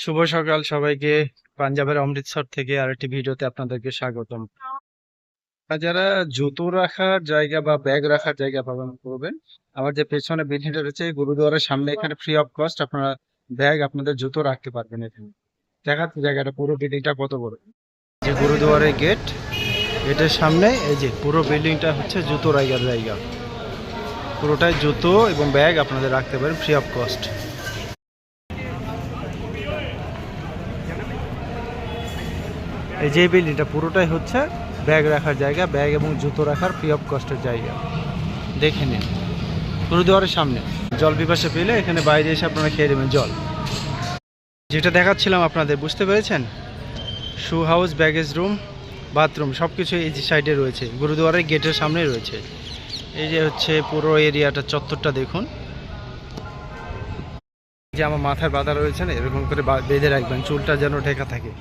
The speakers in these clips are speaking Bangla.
শুভ সকাল সবাইকে। পাঞ্জাবের অমৃতসর থেকে আরেকটি ভিডিওতে আপনাদেরকে স্বাগতম। যারা জুতো রাখার জায়গা বা ব্যাগ রাখার জায়গা পালন করবেন, আমার যে পেছনে বিল্ডিংটা রয়েছে গুরুদুয়ারের সামনে, এখানে ফ্রি অফ কস্ট আপনারা ব্যাগ আপনাদের জুতো রাখতে পারবেন। এখানে দেখাচ্ছে জায়গাটা, পুরো বিল্ডিংটা কত বড়। যে গুরুদুয়ারের গেট, গেটের সামনে এই যে পুরো বিল্ডিংটা হচ্ছে জুতো রাখার জায়গা। পুরোটাই জুতো এবং ব্যাগ আপনাদের রাখতে পারেন ফ্রি অফ কস্ট। এই যে বিল্ডিংটা পুরোটাই হচ্ছে ব্যাগ রাখার জায়গা, ব্যাগ এবং জুতো রাখার ফ্রি অফ কস্টের জায়গা। দেখে নিন গুরুদুয়ারের সামনে। জল পিপাসা পেলে এখানে বাইরে এসে আপনারা খেয়ে নেবেন জল। যেটা দেখাচ্ছিলাম আপনাদের, বুঝতে পেরেছেন? Shoe house, baggage room, bathroom সব কিছু এই যে সাইডে রয়েছে, গুরুদুয়ারের গেটের সামনে রয়েছে। এই যে হচ্ছে পুরো এরিয়াটা, চত্বরটা দেখুন। যে আমার মাথায় বাঁধা রয়েছে না, এরকম করে বেঁধে রাখবেন, চুলটা যেন ঢেকা থাকে।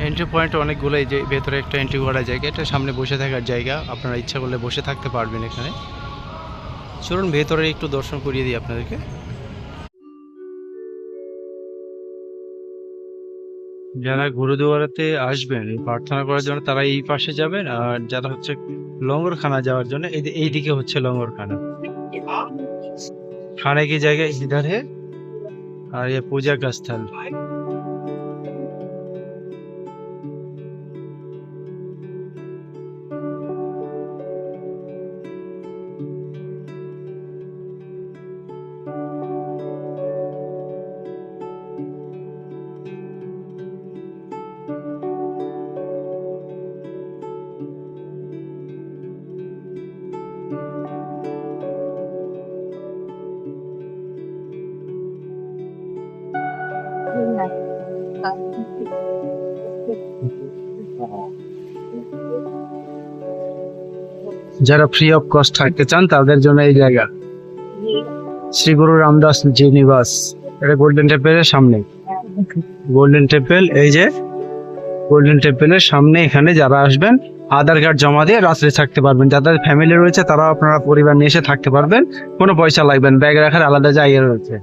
এন্ট্রি পয়েন্ট অনেকগুলো, এই যে ভেতরে একটা এন্ট্রি করার জায়গা, এটা সামনে বসে থাকার জায়গা, আপনারা ইচ্ছা করলে বসে থাকতে পারবেন এখানে। চলুন ভেতরে একটু দর্শন করিয়ে দিই আপনাদেরকে। যারা গুরুদুয়ারাতে আসবেন প্রার্থনা করার জন্য তারা এই পাশে যাবেন, আর যারা হচ্ছে লঙ্গরখানা যাওয়ার জন্য এই দিকে হচ্ছে লঙ্গরখানা। खाने की जगह इधर है और ये पूजा का स्थल। যারা ফ্রি অফ কস্ট থাকতে চান তাদের জন্য এই জায়গা, শ্রী গুরু রামদাস জি নিবাস। এটা গোল্ডেন টেম্পলের সামনে। গোল্ডেন টেম্পল, এই যে গোল্ডেন টেম্পলের সামনে। এখানে যারা আসবেন আধার কার্ড জমা দিয়ে রাত্রে থাকতে পারবেন। যাদের ফ্যামিলি রয়েছে তারা আপনারা পরিবার নিয়ে এসে থাকতে পারবেন, কোনো পয়সা লাগবে না। ব্যাগ রাখার আলাদা জায়গা রয়েছে।